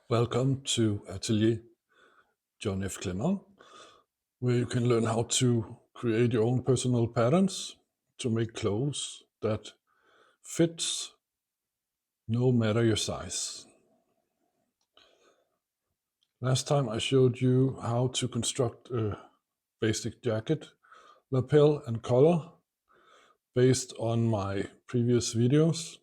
Welcome to Atelier John F. Clement, where you can learn how to create your own personal patterns to make clothes that fits no matter your size. Last time I showed you how to construct a basic jacket, lapel and collar based on my previous videos.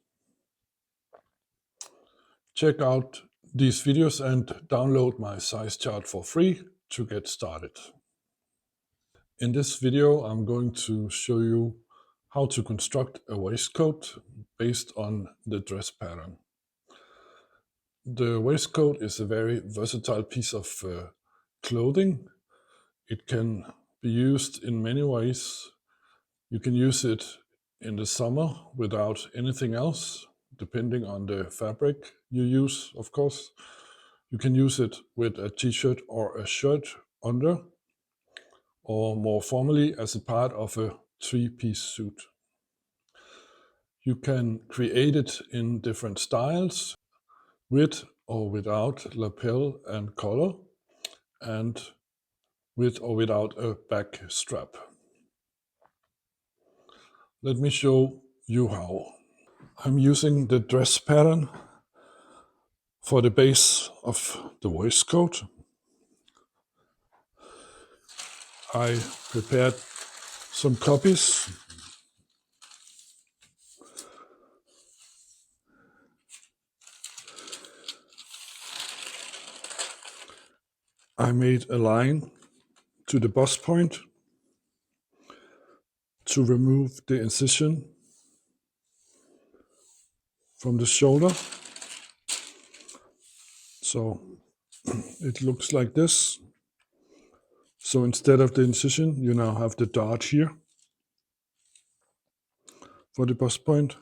Check out these videos and download my size chart for free to get started. In this video, I'm going to show you how to construct a waistcoat based on the dress pattern. The waistcoat is a very versatile piece of clothing. It can be used in many ways. You can use it in the summer without anything else, depending on the fabric you use, of course. You can use it with a t-shirt or a shirt under, or more formally as a part of a three-piece suit. You can create it in different styles, with or without lapel and collar, and with or without a back strap. Let me show you how. I'm using the dress pattern for the base of the waistcoat. I prepared some copies. I made a line to the bust point to remove the incision from the shoulder. So it looks like this. So instead of the incision, you now have the dart here for the bust point.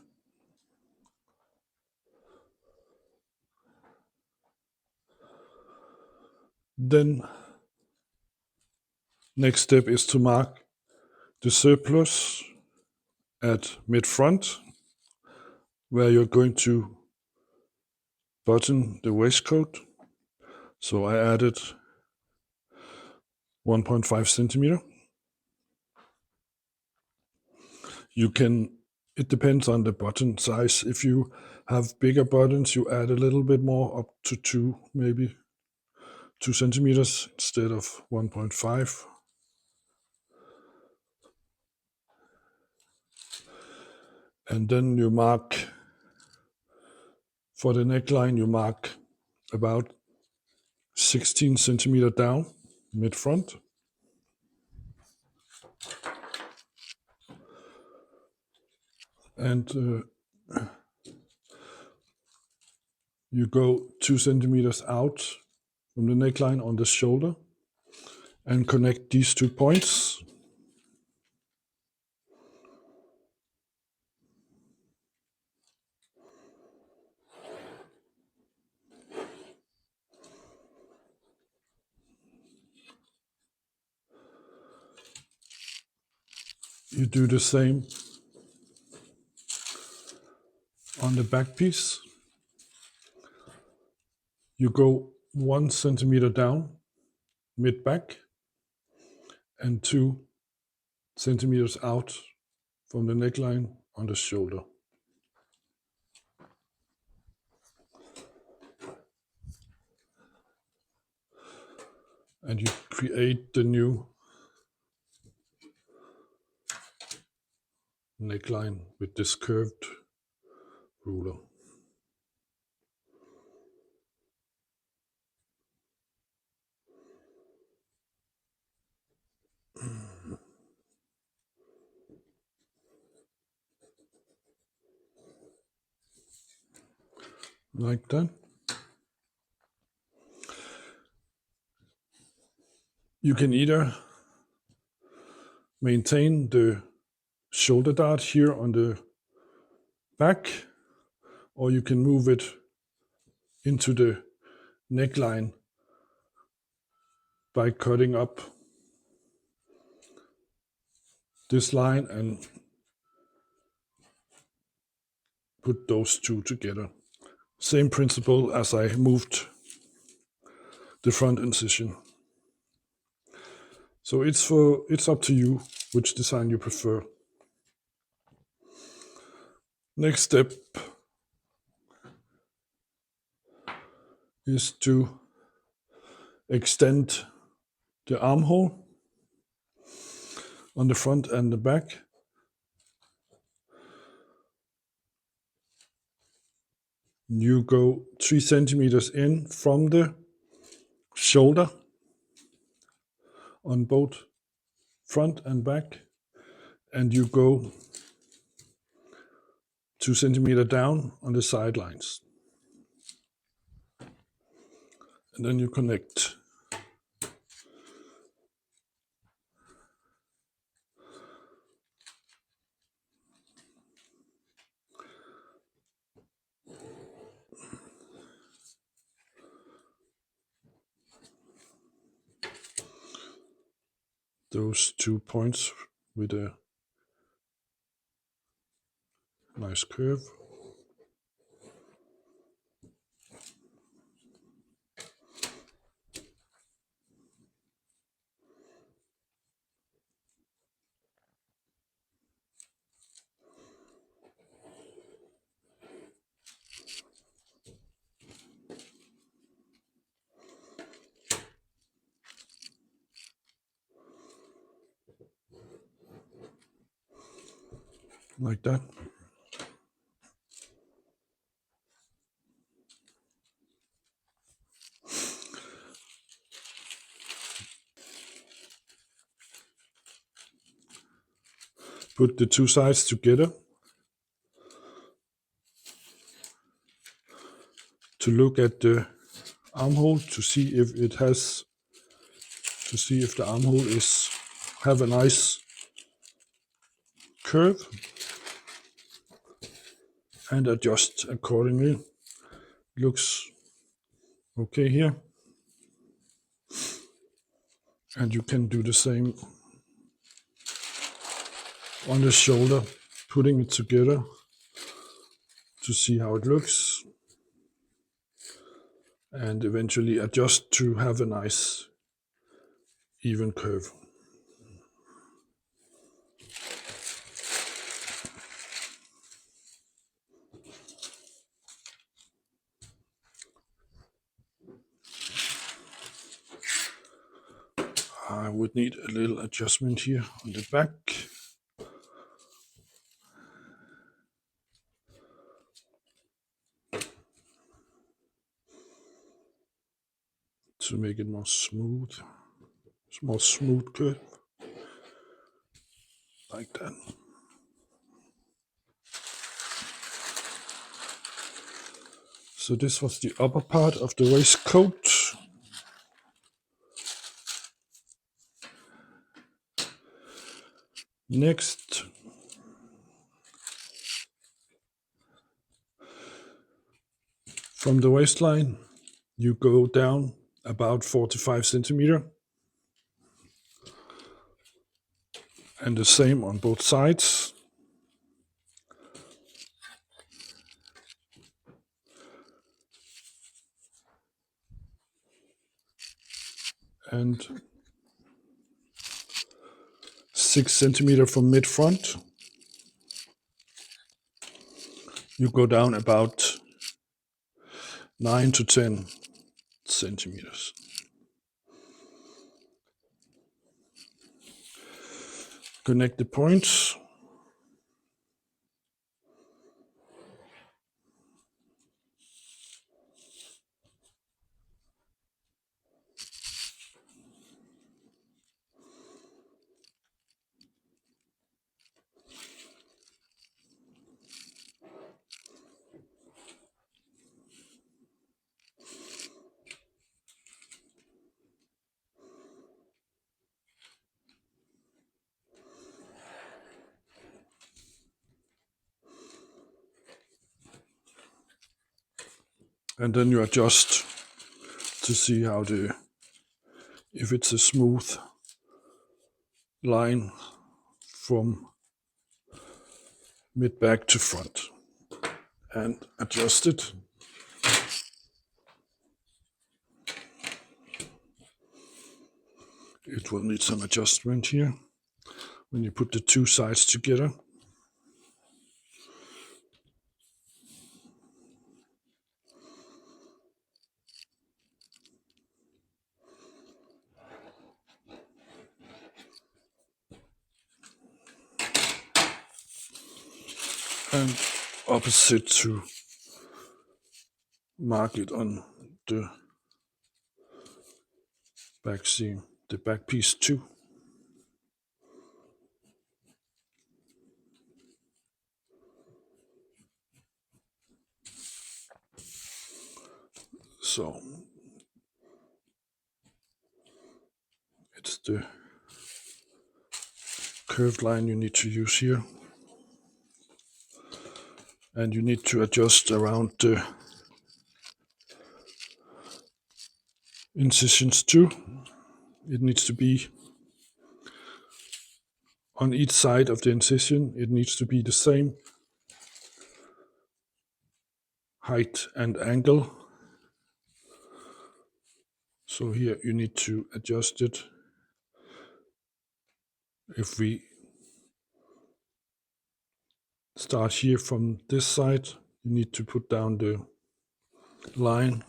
Then next step is to mark the surplus at mid-front, where you're going to button the waistcoat. So I added 1.5 centimeter. It depends on the button size. If you have bigger buttons, you add a little bit more, up to maybe 2 centimeters instead of 1.5. And then you mark, for the neckline, you mark about 16 centimeter down, mid-front. And you go 2 centimeters out from the neckline on the shoulder and connect these 2 points. You do the same on the back piece. You go 1 centimeter down, mid-back, and 2 centimeters out from the neckline on the shoulder. And you create the new neckline with this curved ruler. Like that. You can either maintain the shoulder dart here on the back, or you can move it into the neckline by cutting up this line and put those two together. Same principle as I moved the front incision. So it's up to you which design you prefer. Next step is to extend the armhole on the front and the back. You go 3 centimeters in from the shoulder on both front and back, and you go 2 centimeters down on the sidelines. And then you connect. Those 2 points with a nice curve. Like that. Put the 2 sides together to look at the armhole to see if it has, to see if the armhole have a nice curve, and adjust accordingly. Looks okay here. And you can do the same on the shoulder, putting it together to see how it looks, and eventually adjust to have a nice even curve. I would need a little adjustment here on the back. To make it more smooth curve, like that. So this was the upper part of the waistcoat. Next, from the waistline, you go down about 45 centimeters, and the same on both sides. And 6 centimeters from mid front. You go down about 9 to 10 centimeters. Connect the points. And then you adjust to see how if it's a smooth line from mid back to front, and adjust it. it will need some adjustment here when you put the two sides together. And opposite to mark it on the back seam, the back piece too. So it's the curved line you need to use here. And you need to adjust around the incisions too. It needs to be on each side of the incision, it needs to be the same height and angle. So here you need to adjust it. If we start here from this side, you need to put down the line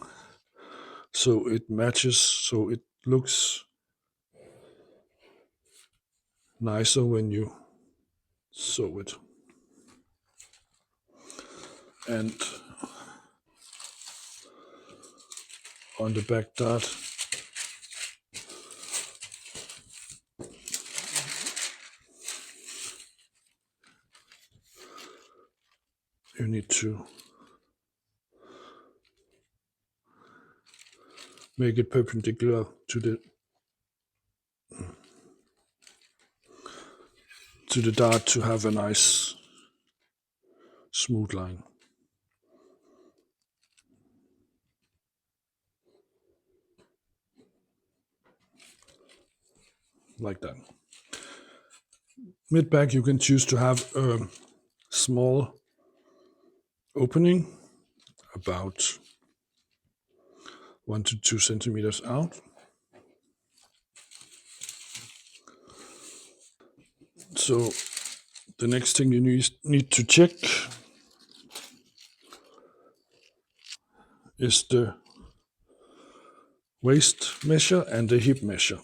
so it matches, so it looks nicer when you sew it. And on the back dart, you need to make it perpendicular to the dart to have a nice smooth line. Like that. Mid-back you can choose to have a small opening about 1 to 2 centimeters out. So the next thing you need to check is the waist measure and the hip measure.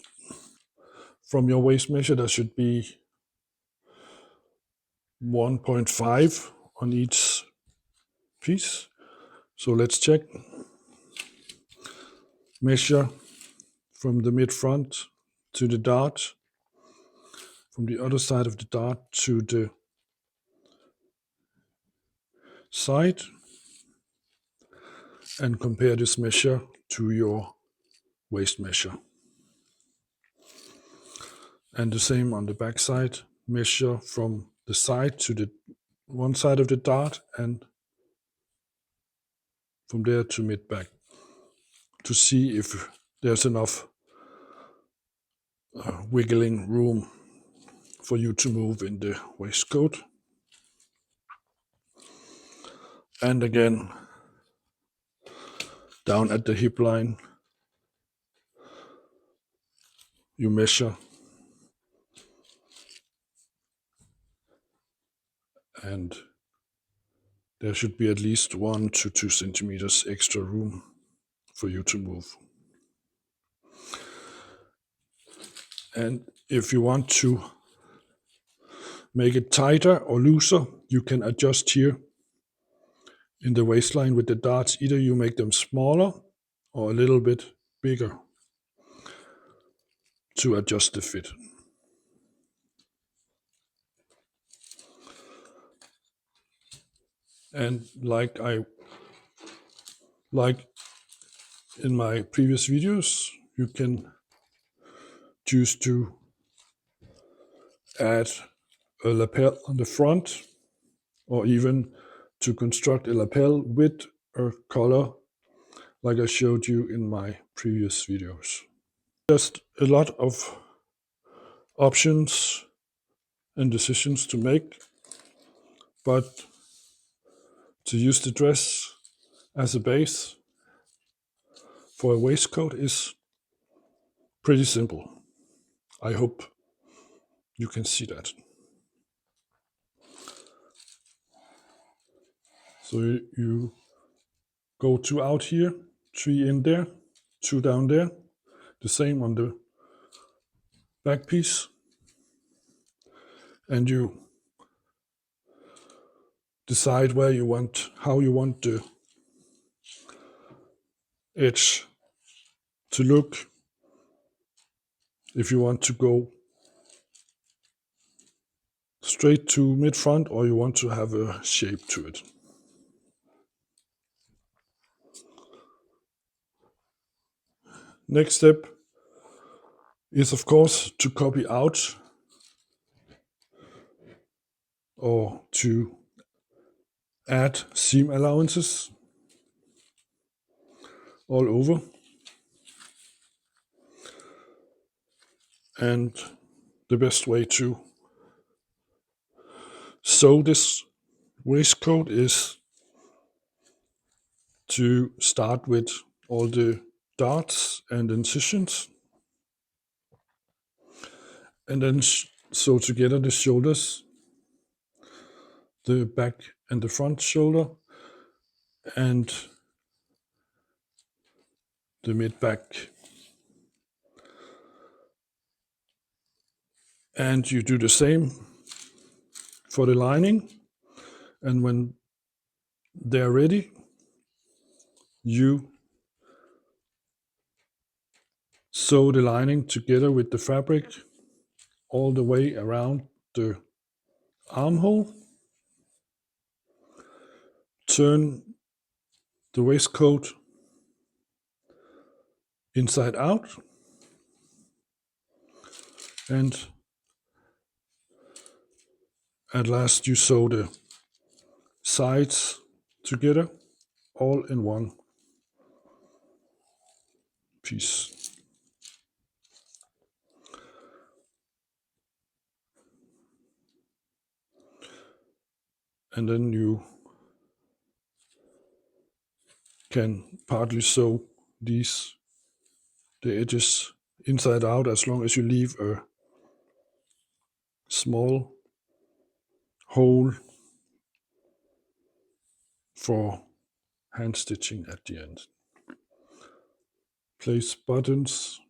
From your waist measure there should be 1.5 on each piece. So let's check. Measure from the mid front to the dart, from the other side of the dart to the side, and compare this measure to your waist measure. And the same on the back side. Measure from the side to the one side of the dart and from there to mid back to see if there's enough wiggling room for you to move in the waistcoat. And again, down at the hip line, you measure and there should be at least 1 to 2 centimeters extra room for you to move. And if you want to make it tighter or looser, you can adjust here in the waistline with the darts. Either you make them smaller or a little bit bigger to adjust the fit. And like in my previous videos, you can choose to add a lapel on the front, or even to construct a lapel with a collar like I showed you in my previous videos. Just a lot of options and decisions to make, but to use the dress as a base for a waistcoat is pretty simple. I hope you can see that. So you go 2 out here, 3 in there, 2 down there, the same on the back piece, and you decide how you want the edge to look. If you want to go straight to mid front or you want to have a shape to it. Next step is of course to copy out or to add seam allowances all over. And the best way to sew this waistcoat is to start with all the darts and incisions, and then sew together the shoulders, the back and the front shoulder, and the mid back. And you do the same for the lining, and when they're ready, you sew the lining together with the fabric all the way around the armhole. Turn the waistcoat inside out, and at last you sew the sides together all in one piece. And then you can partly sew the edges inside out as long as you leave a small hole for hand stitching at the end. Place buttons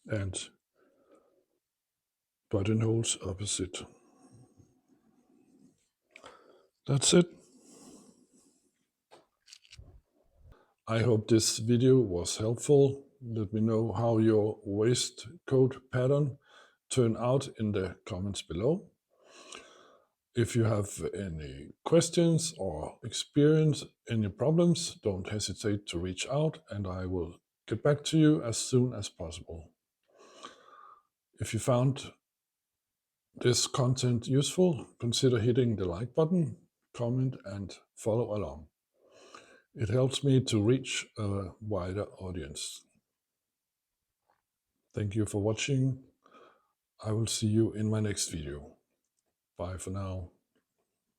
and buttonholes opposite. That's it. I hope this video was helpful. Let me know how your waistcoat pattern turned out in the comments below. If you have any questions or experience any problems, don't hesitate to reach out and I will get back to you as soon as possible. If you found this content useful, consider hitting the like button, comment and follow along. It helps me to reach a wider audience. Thank you for watching. I will see you in my next video. Bye for now.